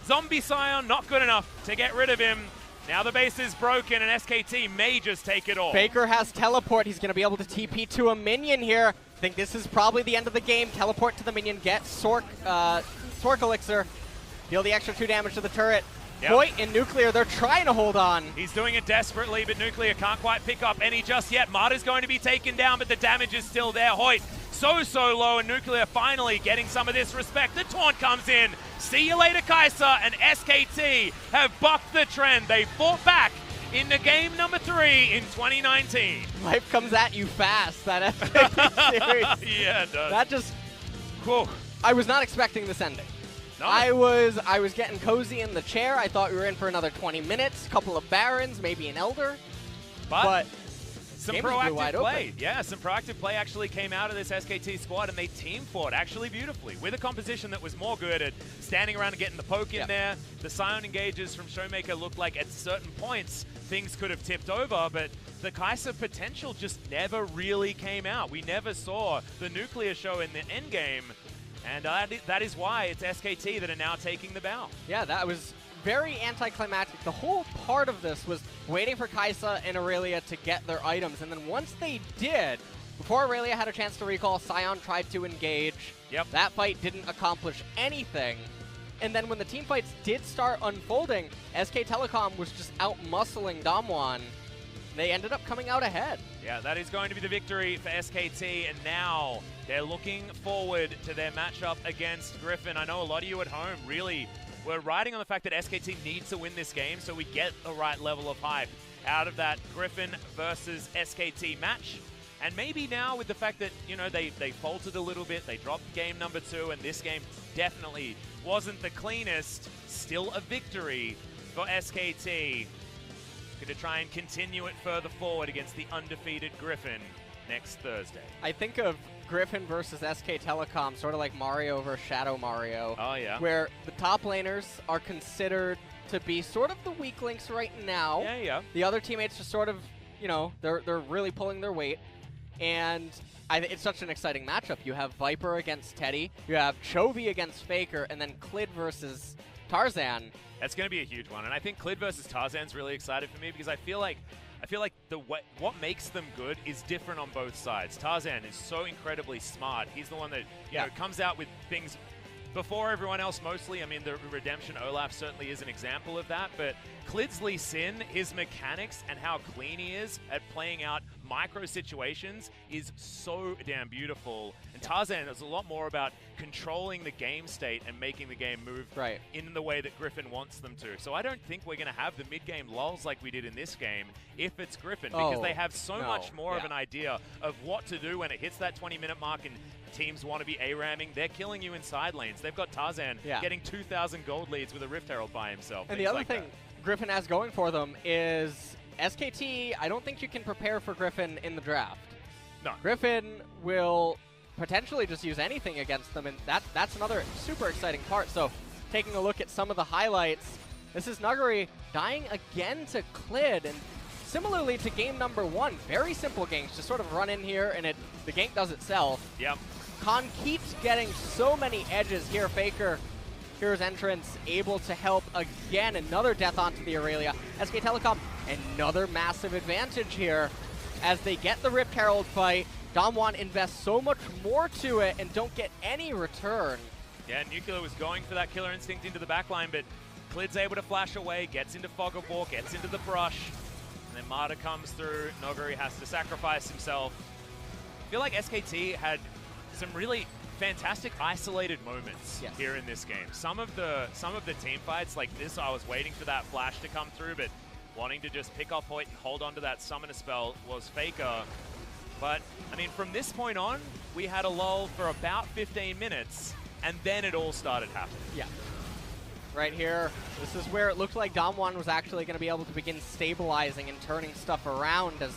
Zombie Scion, not good enough to get rid of him. Now the base is broken, and SKT may just take it all. Faker has teleport. He's going to be able to TP to a minion here. I think this is probably the end of the game. Teleport to the minion, get Sork Elixir, deal the extra 2 damage to the turret. Yep. Voight and Nuclear, they're trying to hold on. He's doing it desperately, but Nuclear can't quite pick up any just yet. Marta's going to be taken down, but the damage is still there. Hoyt so low, and Nuclear finally getting some of this respect. The taunt comes in. See you later, Kai'Sa, and SKT have bucked the trend. They fought back into game number 3 in 2019. Life comes at you fast, that SKT series. Yeah, it does. That just, Whew. I was not expecting this ending. No. I was getting cozy in the chair. I thought we were in for another 20 minutes, a couple of Barons, maybe an Elder. But some game just blew wide proactive play. open. Yeah, some proactive play actually came out of this SKT squad, and they team fought actually beautifully with a composition that was more good at standing around and getting the poke in there. The Scion engages from Showmaker looked like at certain points things could have tipped over, but the Kai'Sa potential just never really came out. We never saw the Nuclear show in the endgame. And that is why it's SKT that are now taking the bow. Yeah, that was very anticlimactic. The whole part of this was waiting for Kai'Sa and Aurelia to get their items. And then once they did, before Aurelia had a chance to recall, Scion tried to engage. Yep. That fight didn't accomplish anything. And then when the team fights did start unfolding, SK Telecom was just out-muscling DAMWON. They ended up coming out ahead. Yeah, that is going to be the victory for SKT, and now they're looking forward to their matchup against Griffin. I know a lot of you at home really were riding on the fact that SKT needs to win this game so we get the right level of hype out of that Griffin versus SKT match. And maybe now with the fact that, you know, they faltered a little bit, they dropped game number 2, and this game definitely wasn't the cleanest, still a victory for SKT. Going to try and continue it further forward against the undefeated Griffin next Thursday. I think of Griffin versus SK Telecom sort of like Mario versus Shadow Mario. Oh, yeah. Where the top laners are considered to be sort of the weak links right now. Yeah, yeah. The other teammates just sort of, you know, they're really pulling their weight. And it's such an exciting matchup. You have Viper against Teddy, you have Chovy against Faker, and then Clid versus Tarzan. That's going to be a huge one, and I think Clid versus Tarzan's really excited for me because I feel like what makes them good is different on both sides. Tarzan is so incredibly smart. He's the one that you know comes out with things before everyone else mostly. I mean, the Redemption Olaf certainly is an example of that, but Clid's Lee Sin, his mechanics and how clean he is at playing out micro situations is so damn beautiful. And Tarzan is a lot more about controlling the game state and making the game move in the way that Griffin wants them to. So I don't think we're going to have the mid-game lulls like we did in this game if it's Griffin, because they have so much more of an idea of what to do when it hits that 20-minute mark and teams want to be A-ramming. They're killing you in side lanes. They've got Tarzan getting 2,000 gold leads with a Rift Herald by himself. And the other thing Griffin has going for them is SKT, I don't think you can prepare for Griffin in the draft. No. Griffin will potentially just use anything against them, and that's another super exciting part. So taking a look at some of the highlights, this is Nuguri dying again to Clid, and similarly to game number 1, very simple ganks, just sort of run in here and the gank does itself. Yep. Khan keeps getting so many edges here. Faker, here's entrance, able to help again. Another death onto the Aurelia. SK Telecom, another massive advantage here as they get the Rift Herald fight. DAMWON invests so much more to it and don't get any return. Yeah, Nuclear was going for that killer instinct into the backline, but Clid's able to flash away, gets into Fog of War, gets into the brush, and then Marta comes through. Noguri has to sacrifice himself. feel like SKT had some really fantastic isolated moments here in this game. Some of the team fights like this, I was waiting for that flash to come through, but wanting to just pick up point and hold on to that summoner spell was Faker. But, I mean, from this point on, we had a lull for about 15 minutes, and then it all started happening. Yeah. Right here, this is where it looked like DAMWON was actually going to be able to begin stabilizing and turning stuff around as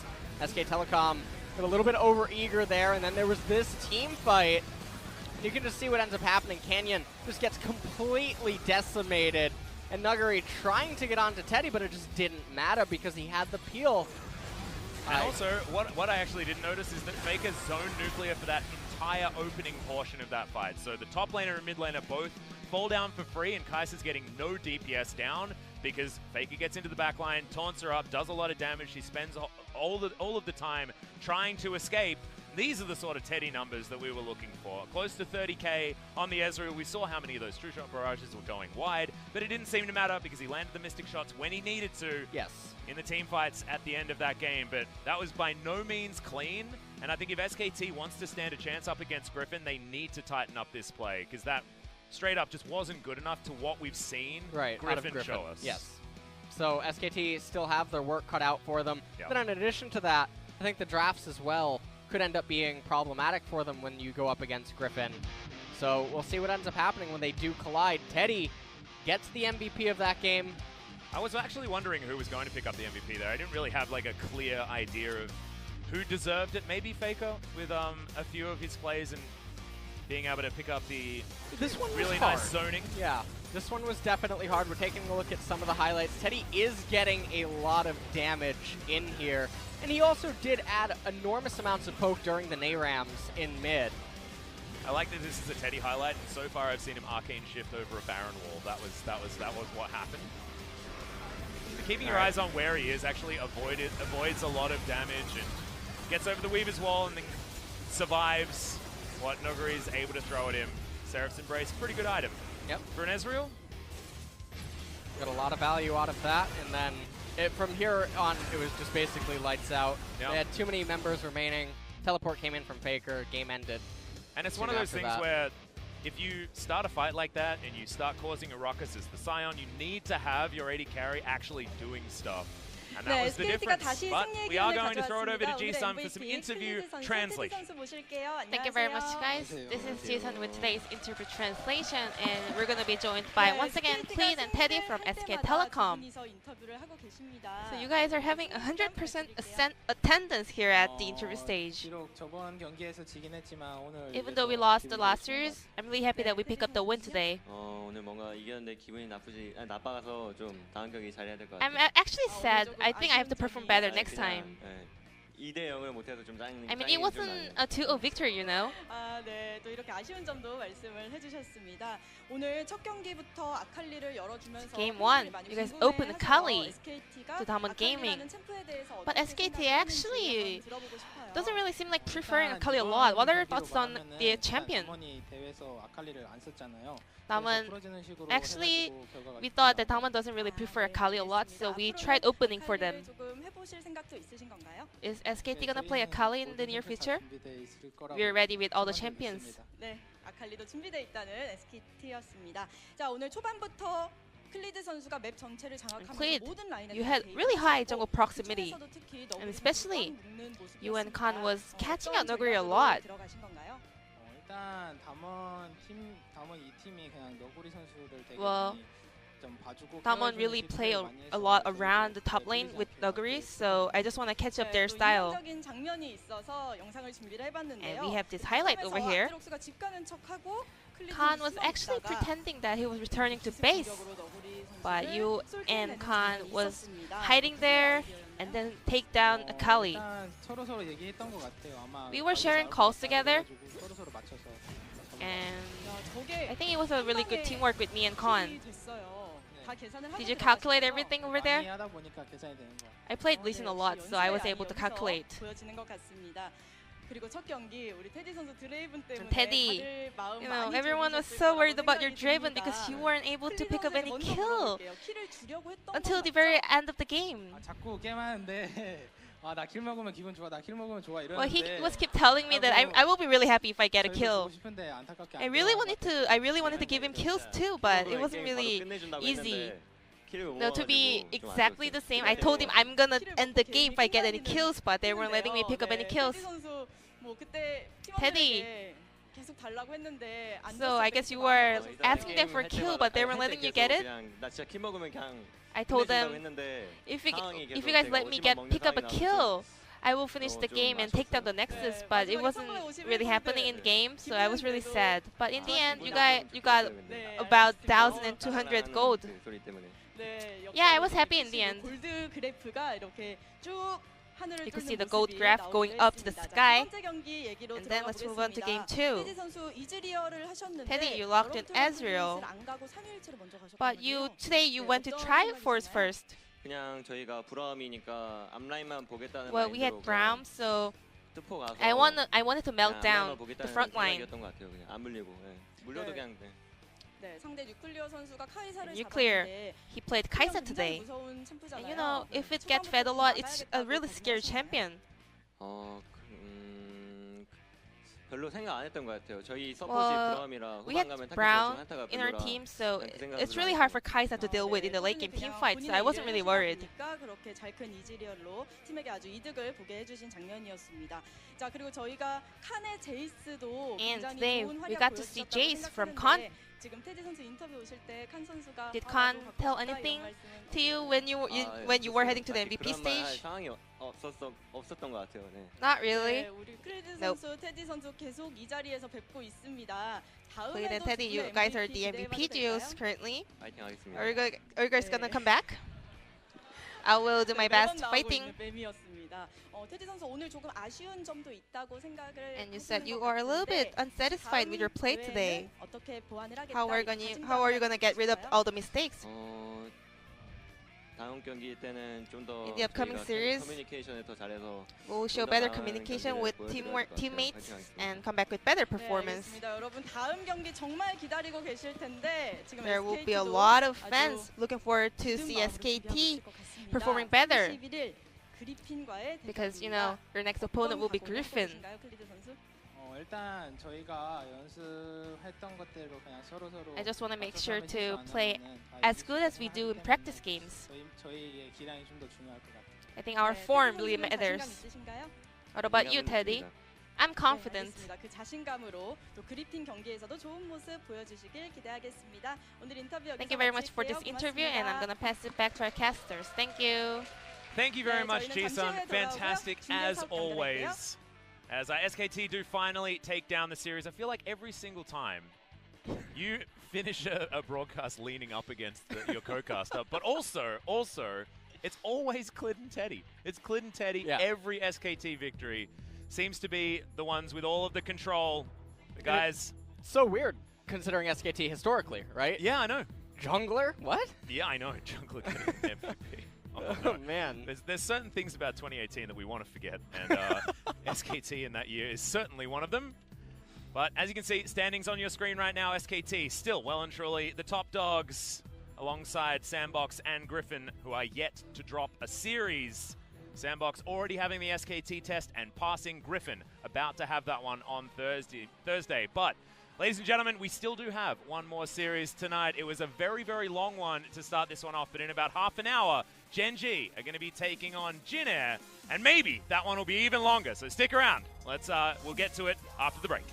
SK Telecom got a little bit over-eager there, and then there was this team fight. You can just see what ends up happening. Canyon just gets completely decimated, and Nuguri trying to get onto Teddy, but it just didn't matter because he had the peel. And also, what I actually didn't notice is that Faker zoned Nuclear for that entire opening portion of that fight. So the top laner and mid laner both fall down for free, and Kai'Sa's getting no DPS down because Faker gets into the backline, taunts her up, does a lot of damage. She spends all of the time trying to escape. These are the sort of Teddy numbers that we were looking for. Close to 30k on the Ezreal. We saw how many of those true shot barrages were going wide, but it didn't seem to matter because he landed the Mystic shots when he needed to. Yes. In the team fights at the end of that game, but that was by no means clean. And I think if SKT wants to stand a chance up against Griffin, they need to tighten up this play because that straight up just wasn't good enough to what we've seen Griffin show us. Yes. So SKT still have their work cut out for them. Yep. But in addition to that, I think the drafts as well could end up being problematic for them when you go up against Griffin. So we'll see what ends up happening when they do collide. Teddy gets the MVP of that game. I was actually wondering who was going to pick up the MVP there. I didn't really have like a clear idea of who deserved it. Maybe Faker with a few of his plays and being able to pick up the really nice zoning. Yeah, this one was definitely hard. We're taking a look at some of the highlights. Teddy is getting a lot of damage in here. And he also did add enormous amounts of poke during the Nayrams in mid. I like that this is a Teddy highlight, and so far I've seen him arcane shift over a Baron wall. That was what happened. Keeping your eyes on where he is actually avoids a lot of damage and gets over the Weaver's wall and then survives what Nuguri is able to throw at him. Seraph's Embrace, pretty good item. Yep. For an Ezreal. Got a lot of value out of that, and then from here on, it was just basically lights out. Yep. They had too many members remaining. Teleport came in from Faker, game ended. And it's one of those things where if you start a fight like that and you start causing a ruckus as the Scion, you need to have your AD carry actually doing stuff. And that was the difference. But we are going to throw it over to Ji-sun for some interview translation. Thank you very much, guys. This is Ji-sun with today's interview translation, and we're going to be joined by, once again, Clean and Teddy from SK Telecom. So you guys are having 100% attendance here at the interview stage. Even though we lost the last series, I'm really happy that we pick up the win today. I'm actually sad. I think I have to perform better next time. I mean, it wasn't a 2-0 victory, you know? 네, 또 이렇게 아쉬운 점도 말씀을 해주셨습니다. 오늘 첫 경기부터 아칼리를 열어주면서 Game 1, you guys opened Akali to DAMWON Gaming. But SKT actually doesn't really seem like preferring Akali a lot. What are your thoughts on the champion? DAMWON, actually, we thought that DAMWON doesn't really prefer Akali a lot, so we tried opening for them. Is SKT gonna play Akali in the near future? We're ready with all the champions. 네, 아칼리도 준비되어 있다는 SKT였습니다. 자, 오늘 초반부터 클리드 선수가 맵 전체를 장악하면서 모든 라인에 you had really high jungle proximity, and especially you and Khan was catching out Nuguri a lot. 일단 담원 이 팀이 그냥 너구리 선수들 되게 Well, DAMWON really play a lot around the top lane with Nuguri, so I just want to catch up their style. And we have this highlight over here. Khan was actually pretending that he was returning to base, but you and Khan was hiding there and then take down Akali. We were sharing calls together, and I think it was a really good teamwork with me and Khan. Did you calculate everything over there? I played Lee Sin a lot, so I was able to calculate. And Teddy, you know, everyone was so worried about your Draven because you weren't able to pick up any kill until the very end of the game. 나 킬 먹으면 기분 좋아. 나 킬 먹으면 좋아. Well, he 이러는데 was keep telling me that I will be really happy if I get a 저희도 kill. 보고 싶은데 안타깝게 I 안 really 들어가는 wanted to give him kills too, but it wasn't really easy. No, to be exactly the same, I told him I'm gonna end the game if I get any kills, but they weren't letting me pick up any kills. 선수 뭐 그때 Teddy. 팀원들에게 계속 달라고 했는데 안 So I guess you were asking them for a kill, but they weren't letting you get it. 나 진짜 킬 먹으면 그냥 I told them 했는데 if you guys let me pick up a kill, I will finish the game and take down the Nexus. But it wasn't really happening in the game, so I was really sad. But in the end, you got about 1,200 gold. Yeah, I was happy in the end. 골드 그래프가 이렇게 쭉 You can see the gold graph going up to the sky. And then let's move on to game 2. Teddy, you locked in Ezreal. But today you went to Triforce first. 그냥 저희가 브라움이니까 앞라인만 보겠다는 Well, we had Braum, so 투포 가서 I wanted to melt down 보겠다는 the front line. 생각이었던 것 같아요. 그냥 안 물리고. 물려도 그냥 네, 상대 뉴클리어 선수가 카이사를 Nuclear, 잡았는데 he played Kai'Sa today. 무서운 챔프잖아요. And you know, if it gets fed a lot, it's a really scary champion. 별로 생각 안 했던 것 같아요. 저희 서폿이 Well, 브라움이라 we 후반 had 가면 Braum 한타가 in our 별로라. team, so 그 생각을 it's really 안 hard for 했어요. Kai'Sa to deal with in the late game team fight, so I wasn't really worried. 그렇게 잘 큰 이즈리얼로 팀에게 아주 이득을 보게 해주신 장면이었습니다. 자, 그리고 저희가 칸의 제이스도 And 굉장히 today 좋은 we 활약 got to see 보여주셨다고 Jace from 생각하는데 Khan. 지금 테디 선수 인터뷰 오실 때 칸 선수가 Did 나도 Khan 갖고 tell 싶다, 이런 anything 말씀은 to you when you were heading to the MVP 그런 말 할 stage? 상황이 없었던 것 같아요. 네. Not really. 네, 우리 크리드 Nope. 선수, 테디 선수 계속 이 자리에서 뵙고 있습니다. Clean and 다음에도 Teddy, you 지금 guys are the MVP MVP 기대해봐도 duos 될까요? currently. 파이팅 하겠습니다. Are you guys gonna come back? I will do my 매번 best 나오고 fighting. 있는 뱀이었습니다. 테디 선수 오늘 조금 아쉬운 점도 있다고 생각을 And you 하시는 said you 것 are a little 같은데 bit unsatisfied with your play 다음 today. 대회는 어떻게 보완을 하겠다, How are you gonna get rid of all the mistakes? 다음 경기 때는 좀 더 In the upcoming series, 커뮤니케이션을 더 잘해서 We'll show better communication with teammates and come back with better performance. 네, 알겠습니다. 여러분 다음 경기 정말 기다리고 계실 텐데 지금 There will be a SKT도 lot of 아주 fans looking forward to see 믿음 마음으로 SKT 준비하고 있을 것 같습니다. performing better. 31일 그리핀과의 because you 대결입니다. know your next opponent will be 어떤 각오를 Griffin. 갖고 계신가요, 클리드 선수? 일단 저희가 연습했던 것대로 그냥 서로 I just want to make sure 맞춰서 to 하면은 play 다 as 이길 good 수 as we 있는 do in 하기 practice 때문에 games. 저희의 기량이 좀 더 중요할 것 같아요. I think our 네, form 테디 really 선수는 matters. 자신감 있으신가요? What about you, Teddy? I'm 네, confident. 알겠습니다. 그 자신감으로 또 그리핀 경기에서도 좋은 모습 보여주시길 기대하겠습니다. 오늘 인터뷰 여기서 Thank you very much for 마칠게요. this interview, and I'm gonna pass it back to our casters. Thank you. Thank you very much, 저희는 잠시 Jason. 후에 돌아오고요. Fantastic as 중계석 always. As SKT do finally take down the series, I feel like every single time you finish a broadcast leaning up against your co-caster, but also, it's always Clid and Teddy. It's Clid and Teddy. Yeah. Every SKT victory seems to be the ones with all of the control. The guys. So weird, considering SKT historically, right? Yeah, I know. Jungler? What? Yeah, I know. Jungler getting MVP. Oh, no. Man. There's certain things about 2018 that we want to forget, and SKT in that year is certainly one of them. But as you can see, standings on your screen right now, SKT still well and truly the top dogs, alongside Sandbox and Griffin, who are yet to drop a series. Sandbox already having the SKT test and passing Griffin, about to have that one on Thursday. But ladies and gentlemen, we still do have one more series tonight. It was a very, very long one to start this one off, but in about half an hour, Gen.G are going to be taking on Jin Air, and maybe that one will be even longer, so stick around. We'll get to it after the break.